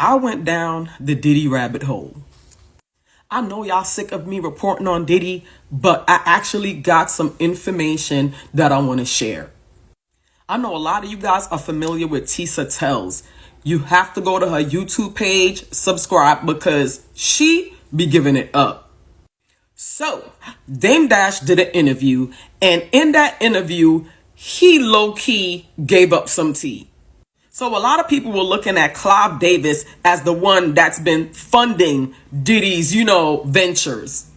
I went down the Diddy rabbit hole. I know y'all sick of me reporting on Diddy, but I actually got some information that I want to share. I know a lot of you guys are familiar with Tisa Tells. You have to go to her YouTube page, subscribe, because she be giving it up. So, Dame Dash did an interview, and in that interview, he low-key gave up some tea. So a lot of people were looking at Clive Davis as the one that's been funding Diddy's, ventures.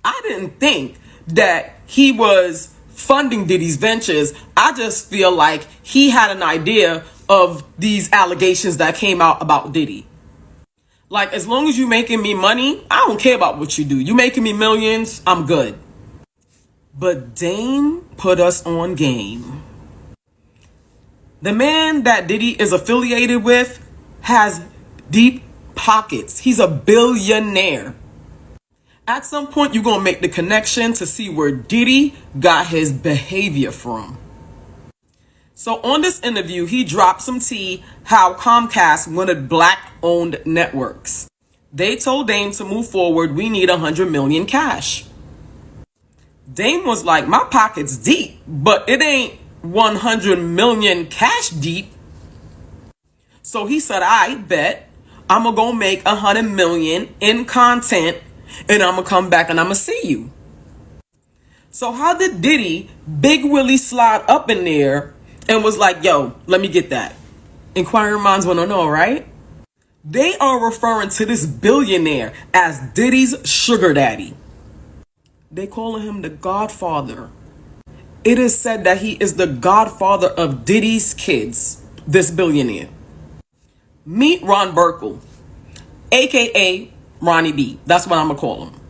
I didn't think that he was funding Diddy's ventures. I just feel like he had an idea of these allegations that came out about Diddy. Like, as long as you making me money, I don't care about what you do. You making me millions, I'm good. But Dame put us on game. The man that Diddy is affiliated with has deep pockets. He's a billionaire. At some point, you're going to make the connection to see where Diddy got his behavior from. So on this interview, he dropped some tea how Comcast wanted black-owned networks. They told Dame to move forward, we need 100 million cash. Dame was like, my pocket's deep, but it ain't 100 million cash deep. So he said, I bet I'm gonna go make 100 million in content, and I'm gonna come back and I'm gonna see you. So how did Diddy Big Willie slide up in there and was like, yo, let me get that? Inquiring minds want to know, right? They are referring to this billionaire as Diddy's sugar daddy. They calling him the Godfather. It is said that he is the godfather of Diddy's kids, this billionaire. Meet Ron Burkle, aka Ronnie B. That's what I'm gonna call him.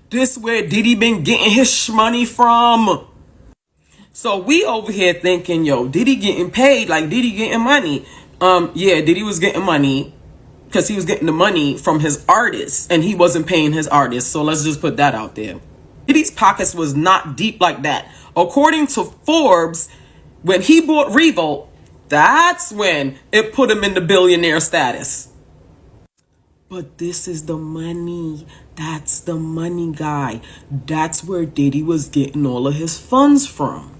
This where Diddy been getting his money from. So we over here thinking, yo, Diddy getting paid, like Diddy getting money. Yeah, Diddy was getting money because he was getting the money from his artists and he wasn't paying his artists. So let's just put that out there. Diddy's pockets was not deep like that. According to Forbes, when he bought Revolt, that's when it put him in the billionaire status. But this is the money. That's the money, guy. That's where Diddy was getting all of his funds from.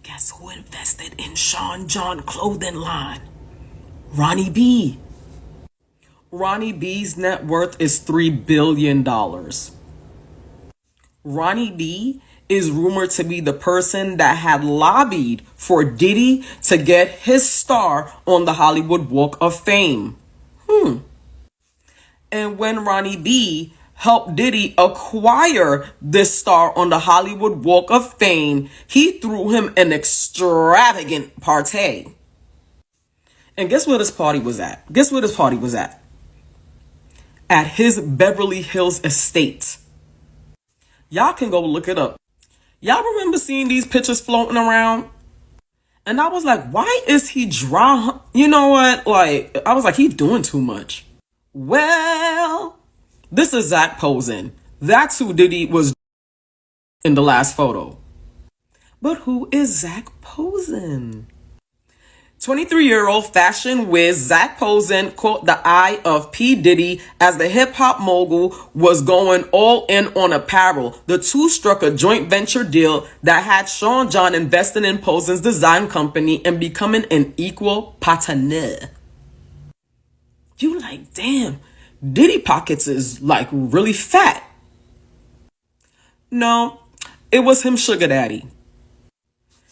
Guess who invested in Sean John clothing line? Ronnie B. Ronnie B's net worth is $3 billion. Ronnie B is rumored to be the person that had lobbied for Diddy to get his star on the Hollywood Walk of Fame. And when Ronnie B helped Diddy acquire this star on the Hollywood Walk of Fame, he threw him an extravagant party. And guess where this party was at? Guess where this party was at? At his Beverly Hills estate. Y'all can go look it up. Y'all remember seeing these pictures floating around? And I was like, why is he dry? You know what? Like, I was like, he's doing too much. Well, this is Zach posing. That's who Diddy was in the last photo. But who is Zach posing? 23-year-old fashion whiz Zach Posen caught the eye of P. Diddy as the hip-hop mogul was going all in on apparel. The two struck a joint venture deal that had Sean John investing in Posen's design company and becoming an equal partner. You like, damn, Diddy pockets is like really fat. No, it was him sugar daddy.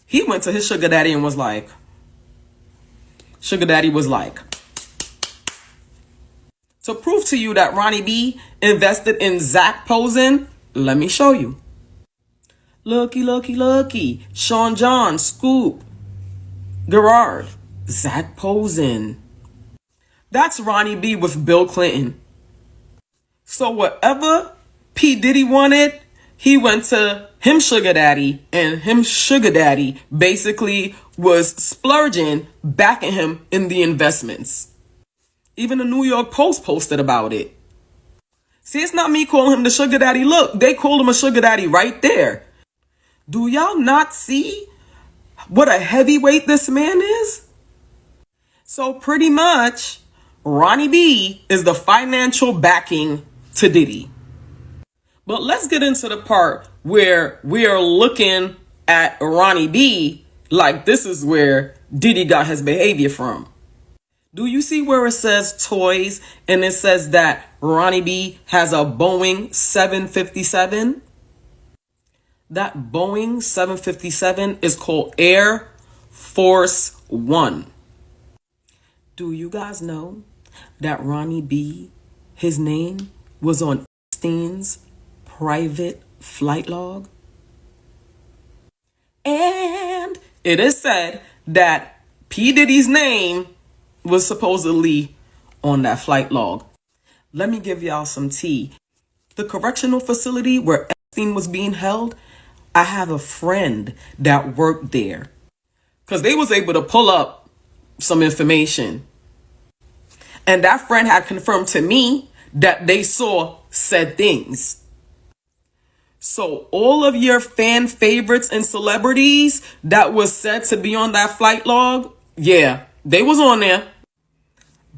He went to his sugar daddy and was like, sugar daddy was like, to prove to you that Ronnie B invested in Zach Posen, let me show you. Looky, looky, looky. Sean John, Scoop, Gerard, Zach Posen. That's Ronnie B with Bill Clinton. So whatever P. Diddy wanted, he went to him sugar daddy, and him sugar daddy basically was splurging, backing him in the investments. Even the New York Post posted about it. See, it's not me calling him the sugar daddy. Look, they call him a sugar daddy right there. Do y'all not see what a heavyweight this man is? So pretty much, Ronnie B is the financial backing to Diddy. But let's get into the part where we are looking at Ronnie B like this is where Diddy got his behavior from. Do you see where it says toys and it says that Ronnie B has a Boeing 757? That Boeing 757 is called Air Force One. Do you guys know that Ronnie B, his name was on Epstein's private flight log? And it is said that P. Diddy's name was supposedly on that flight log. Let me give y'all some tea. The correctional facility where Epstein was being held, I have a friend that worked there. Because they was able to pull up some information. And that friend had confirmed to me that they saw said things. So all of your fan favorites and celebrities that was said to be on that flight log, yeah, they was on there.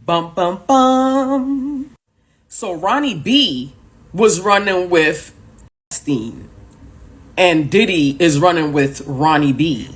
Bum, bum, bum. So Ronnie B was running with Epstein. And Diddy is running with Ronnie B.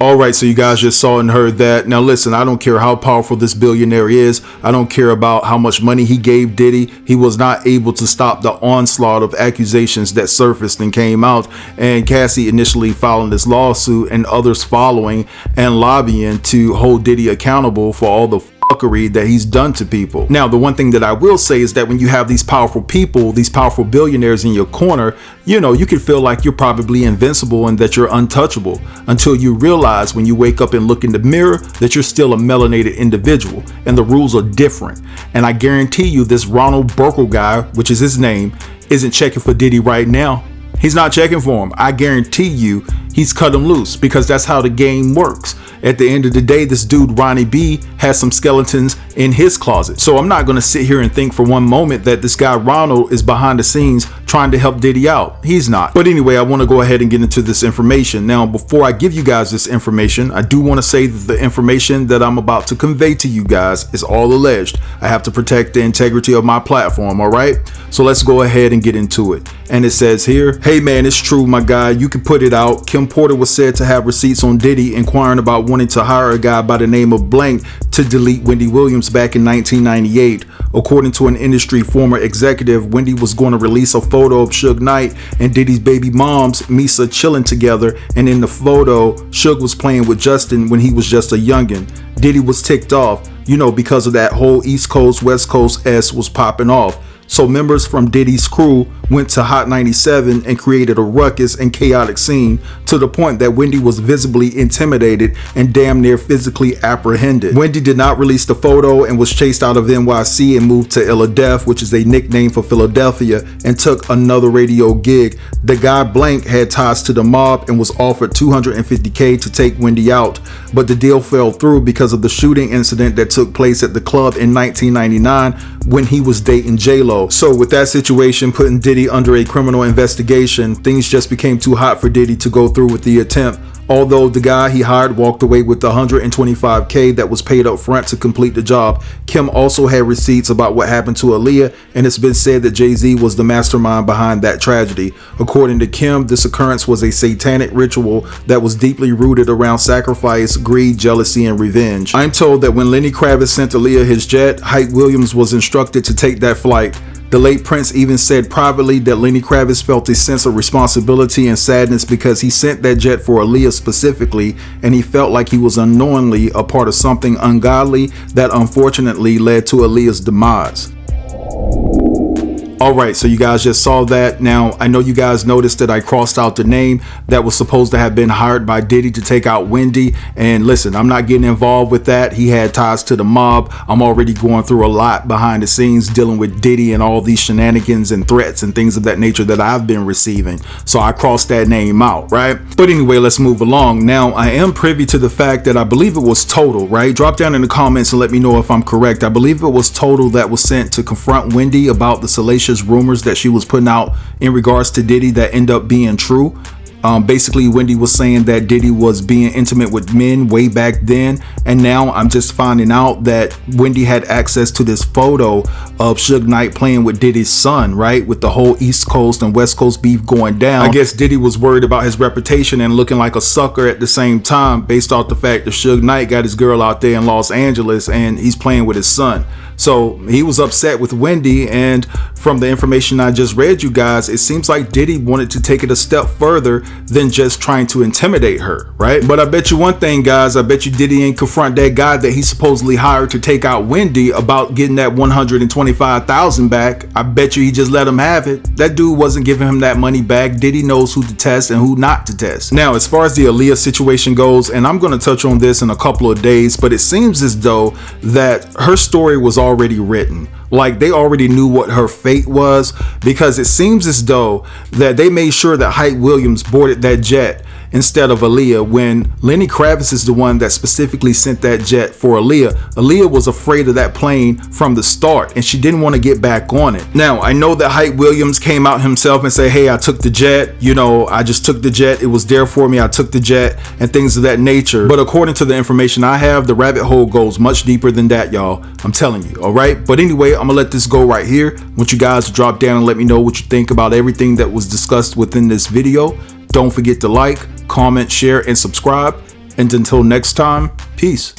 All right, so you guys just saw and heard that. Now listen, I don't care how powerful this billionaire is. I don't care about how much money he gave Diddy. He was not able to stop the onslaught of accusations that surfaced and came out. And Cassie initially filing this lawsuit and others following and lobbying to hold Diddy accountable for all the fuckery that he's done to people. Now, the one thing that I will say is that when you have these powerful people, these powerful billionaires in your corner, you know, you can feel like you're probably invincible and that you're untouchable until you realize when you wake up and look in the mirror that you're still a melanated individual and the rules are different. And I guarantee you this Ronald Burkle guy, which is his name, isn't checking for Diddy right now. He's not checking for him. I guarantee you he's cut him loose because that's how the game works. At the end of the day, this dude Ronnie B has some skeletons in his closet. So I'm not going to sit here and think for one moment that this guy Ronald is behind the scenes trying to help Diddy out. He's not. But anyway, I want to go ahead and get into this information. Now, before I give you guys this information, I do want to say that the information that I'm about to convey to you guys is all alleged. I have to protect the integrity of my platform, all right? So let's go ahead and get into it. And it says here, hey man, it's true, my guy. You can put it out. Kim Porter was said to have receipts on Diddy inquiring about wanting to hire a guy by the name of Blank to delete Wendy Williams back in 1998. According to an industry former executive, Wendy was going to release a photo of Suge Knight and Diddy's baby moms, Misa, chilling together, and in the photo, Suge was playing with Justin when he was just a youngin'. Diddy was ticked off, you know, because of that whole East Coast, West Coast S was popping off. So members from Diddy's crew went to Hot 97 and created a ruckus and chaotic scene to the point that Wendy was visibly intimidated and damn near physically apprehended. Wendy did not release the photo and was chased out of NYC and moved to Illa, which is a nickname for Philadelphia, and took another radio gig. The guy Blank had ties to the mob and was offered $250K to take Wendy out, but the deal fell through because of the shooting incident that took place at the club in 1999 when he was dating J-Lo. So with that situation putting Diddy under a criminal investigation, things just became too hot for Diddy to go through with the attempt. Although the guy he hired walked away with the $125K that was paid up front to complete the job, Kim also had receipts about what happened to Aaliyah, and it's been said that Jay-Z was the mastermind behind that tragedy. According to Kim, this occurrence was a satanic ritual that was deeply rooted around sacrifice, greed, jealousy, and revenge. I'm told that when Lenny Kravitz sent Aaliyah his jet, Hype Williams was instructed to take that flight. The late Prince even said privately that Lenny Kravitz felt a sense of responsibility and sadness because he sent that jet for Aaliyah specifically, and he felt like he was unknowingly a part of something ungodly that unfortunately led to Aaliyah's demise. Alright, so you guys just saw that. Now, I know you guys noticed that I crossed out the name that was supposed to have been hired by Diddy to take out Wendy. And listen, I'm not getting involved with that. He had ties to the mob. I'm already going through a lot behind the scenes dealing with Diddy and all these shenanigans and threats and things of that nature that I've been receiving. So I crossed that name out, right? But anyway, let's move along. Now, I am privy to the fact that I believe it was Total, right? Drop down in the comments and let me know if I'm correct. I believe it was Total that was sent to confront Wendy about the salacious rumors that she was putting out in regards to Diddy that end up being true. Basically, Wendy was saying that Diddy was being intimate with men way back then, and now I'm just finding out that Wendy had access to this photo of Suge Knight playing with Diddy's son, right? With the whole East Coast and West Coast beef going down. I guess Diddy was worried about his reputation and looking like a sucker at the same time, based off the fact that Suge Knight got his girl out there in Los Angeles and he's playing with his son. So he was upset with Wendy, and from the information I just read you guys, it seems like Diddy wanted to take it a step further than just trying to intimidate her, right? But I bet you one thing, guys, I bet you Diddy ain't confront that guy that he supposedly hired to take out Wendy about getting that $125,000 back. I bet you he just let him have it. That dude wasn't giving him that money back. Diddy knows who to test and who not to test. Now, as far as the Aaliyah situation goes, and I'm going to touch on this in a couple of days, but it seems as though that her story was already written. Like, they already knew what her fate was, because it seems as though that they made sure that Hype Williams boarded that jet instead of Aaliyah, when Lenny Kravitz is the one that specifically sent that jet for Aaliyah. Aaliyah was afraid of that plane from the start, and she didn't want to get back on it. Now, I know that Hype Williams came out himself and said, hey, I took the jet, you know, I just took the jet, it was there for me, I took the jet, and things of that nature. But according to the information I have, the rabbit hole goes much deeper than that, y'all. I'm telling you, all right? But anyway, I'm gonna let this go right here. I want you guys to drop down and let me know what you think about everything that was discussed within this video. Don't forget to like, comment, share, and subscribe. And until next time, peace.